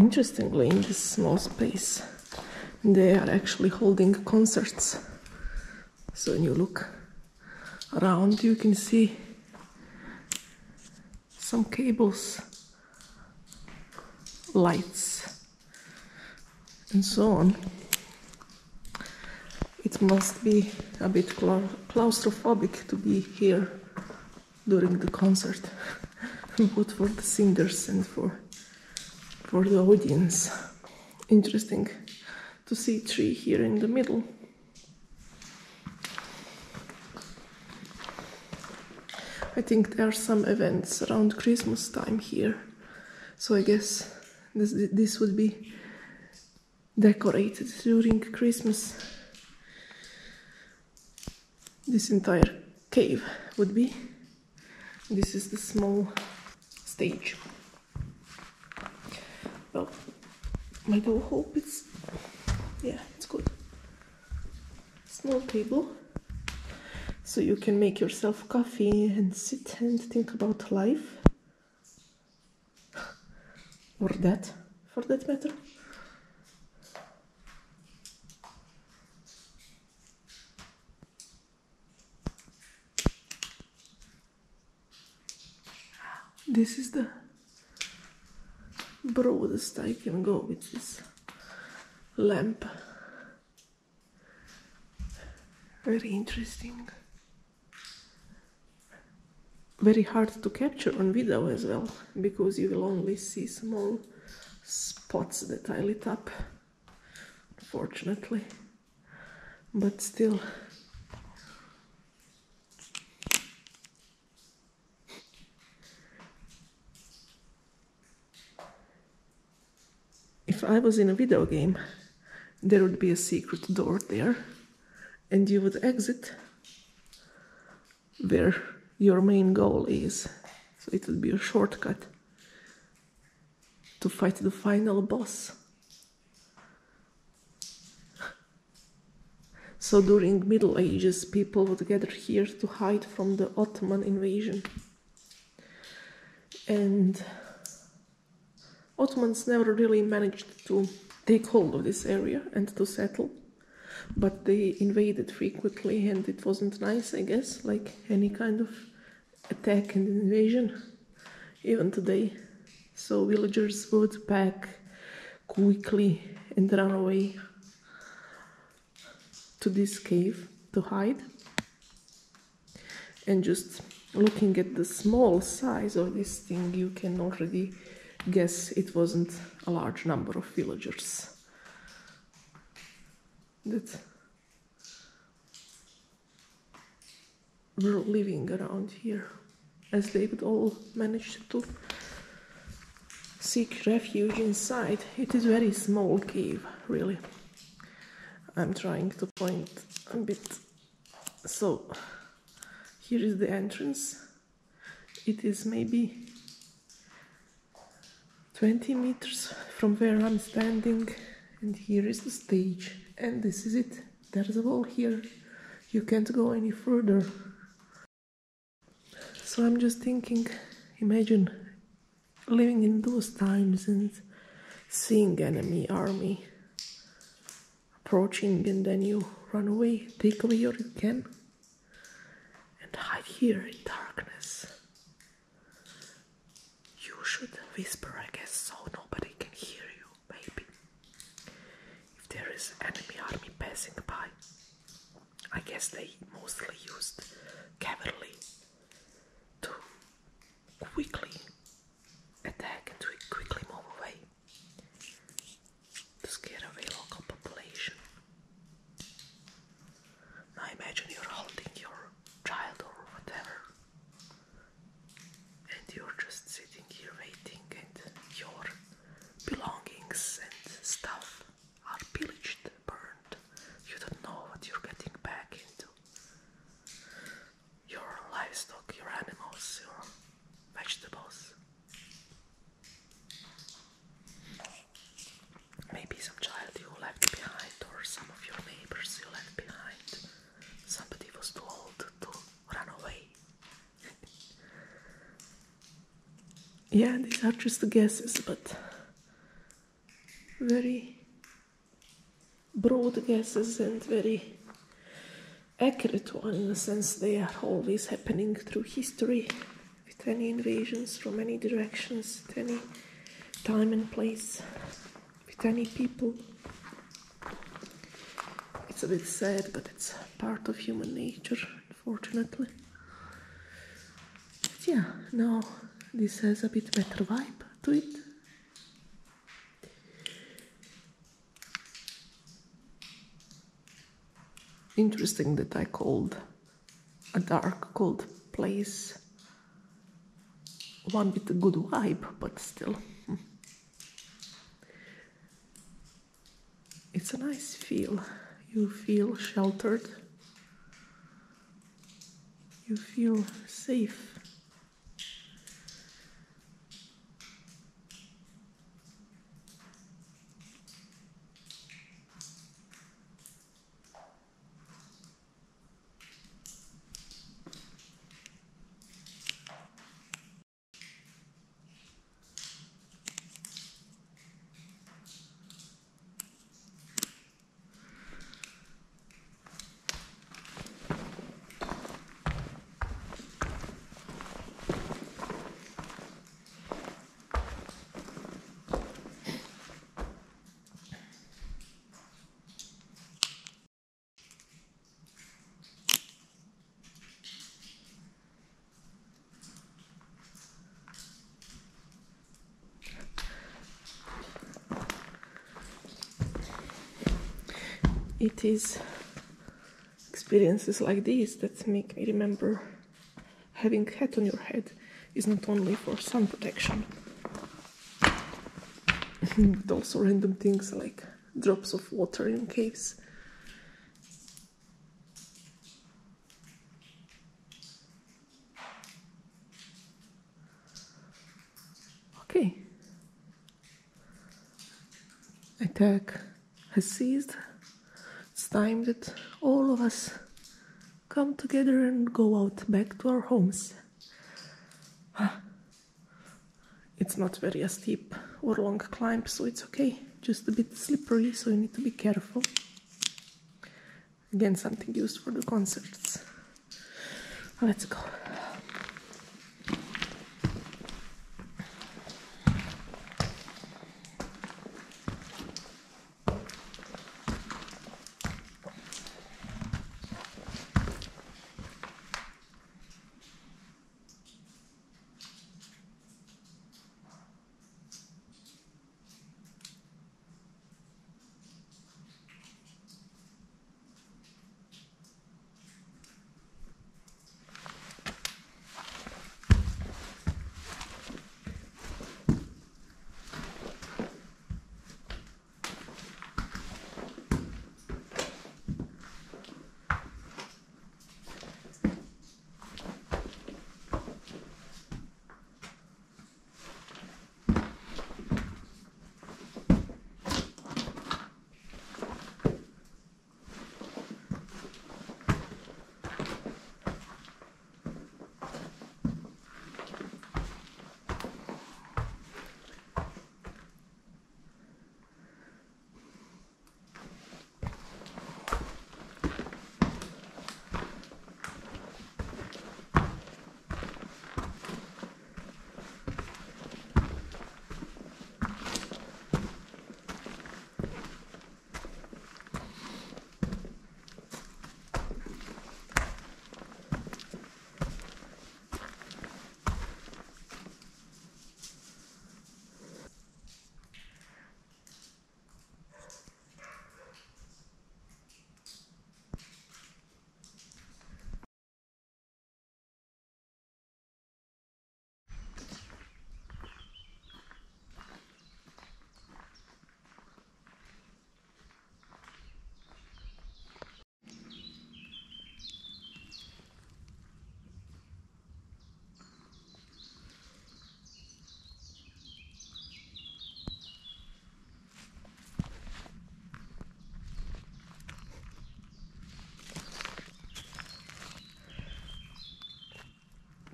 Interestingly, in this small space, they are actually holding concerts. So when you look around, you can see some cables, lights, and so on. It must be a bit claustrophobic to be here during the concert, both for the singers and for the audience. Interesting to see a tree here in the middle. I think there are some events around Christmas time here, so I guess this would be decorated during Christmas. This entire cave would be. This is the small stage. Well, I do hope it's good. Small table, so you can make yourself coffee and sit and think about life. Or that, for that matter. This is the broadest I can go with this lamp. Very interesting. Very hard to capture on video as well, because you will only see small spots that I lit up, unfortunately. But still, if I was in a video game, there would be a secret door there, and you would exit where your main goal is. So it would be a shortcut to fight the final boss. So during Middle Ages, people would gather here to hide from the Ottoman invasion. And Ottomans never really managed to take hold of this area and to settle, but they invaded frequently, and it wasn't nice, I guess, like any kind of attack and invasion, even today. So villagers would pack quickly and run away to this cave to hide. And just looking at the small size of this thing, you can already guess it wasn't a large number of villagers that were living around here, as they would all manage to seek refuge inside. It is a very small cave, really. I'm trying to point a bit. So here is the entrance. It is maybe 20 meters from where I'm standing, and here is the stage, and this is it. There's a wall here. You can't go any further. So I'm just thinking, imagine living in those times and seeing enemy army approaching, and then you run away, take away what you can, and hide here in darkness. You should whisper, I guess, so nobody can hear you, maybe. If there is enemy army passing by, I guess they mostly used cavalry to quickly attack and to quickly move away, to scare away local population. Now imagine you're holding your child or whatever, and you're just sitting here waiting, and your belongings and stuff are pillaged, burned. You don't know what you're getting back into. Your livestock, your animals, your vegetables. Maybe some child you left behind, or some of your neighbors you left behind. Somebody was too old to run away. Yeah, these are just guesses, but very broad guesses and very accurate one, in the sense they are always happening through history, with any invasions from any directions, at any time and place, with any people. It's a bit sad, but it's part of human nature, unfortunately. But yeah, now this has a bit better vibe to it. Interesting that I called a dark, cold place one with a good vibe, but still. It's a nice feel. You feel sheltered. You feel safe. It is experiences like these that make me remember having a hat on your head is not only for sun protection, but also random things like drops of water in caves. Okay. Attack has ceased. It's time that all of us come together and go out back to our homes. It's not very a steep or long climb, so it's okay. Just a bit slippery, so you need to be careful. Again, something used for the concerts. Let's go.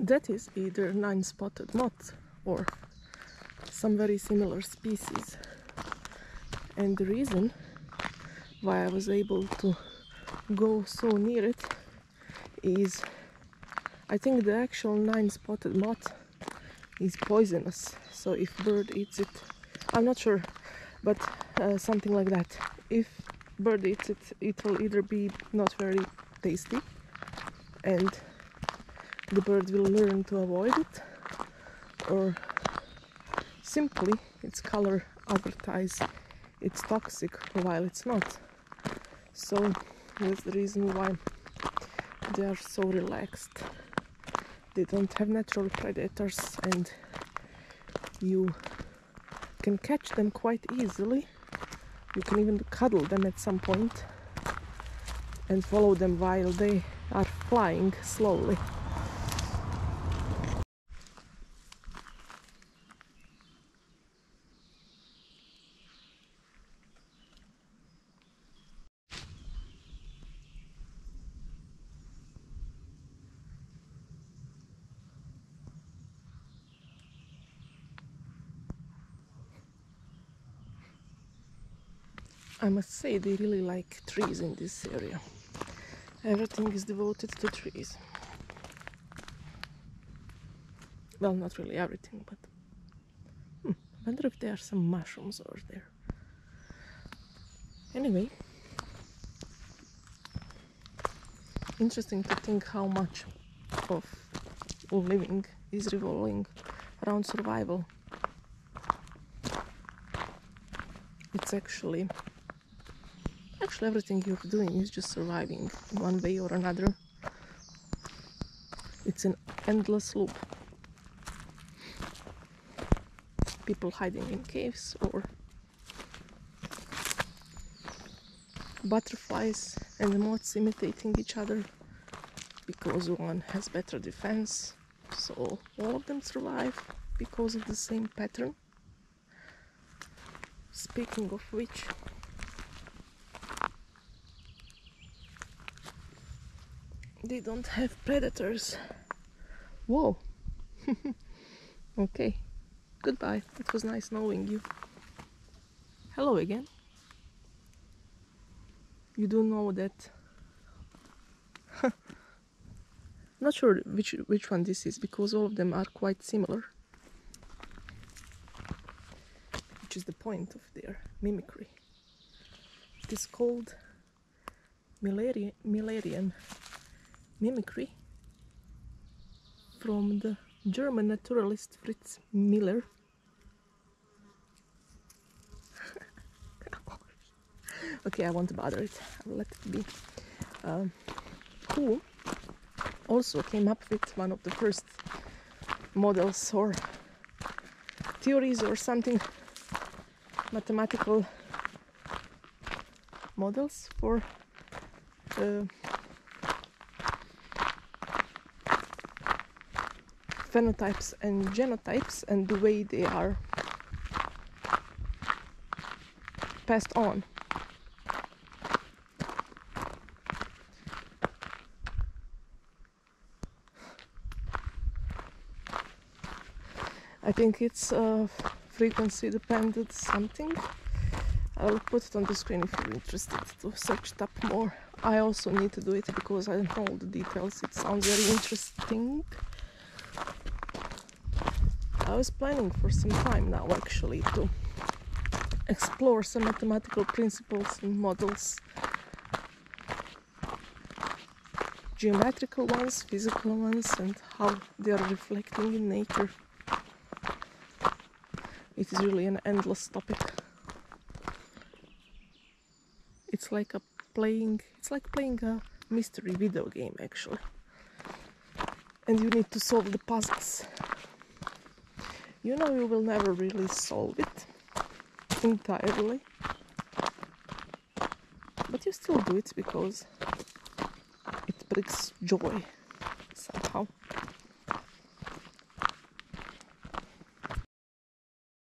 That is either 9-spotted moth or some very similar species. And the reason why I was able to go so near it is I think the actual 9-spotted moth is poisonous, so if bird eats it, I'm not sure, but something like that. If bird eats it, it will either be not very tasty and the bird will learn to avoid it, or simply its color advertise it's toxic while it's not. So that's the reason why they are so relaxed. They don't have natural predators and you can catch them quite easily. You can even cuddle them at some point and follow them while they are flying slowly. I must say they really like trees in this area. Everything is devoted to trees. Well, not really everything, but I wonder if there are some mushrooms over there. Anyway, interesting to think how much of living is revolving around survival. It's actually everything you're doing is just surviving in one way or another. It's an endless loop. People hiding in caves, or butterflies and moths imitating each other because one has better defense, so all of them survive because of the same pattern. Speaking of which, they don't have predators. Whoa. Okay, goodbye. It was nice knowing you. Hello again. You do know that not sure which one this is, because all of them are quite similar, which is the point of their mimicry. It is called Müllerian mimicry, from the German naturalist Fritz Miller. Okay, I won't bother it, I'll let it be. Who also came up with one of the first models or theories or something, mathematical models for phenotypes and genotypes and the way they are passed on. I think it's frequency dependent something. I'll put it on the screen if you're interested to search it up more. I also need to do it because I don't know all the details. It sounds very interesting. I was planning for some time now actually to explore some mathematical principles and models. Geometrical ones, physical ones, and how they are reflecting in nature. It is really an endless topic. It's like playing a mystery video game actually. And you need to solve the puzzles. You know you will never really solve it entirely. But you still do it because it brings joy somehow.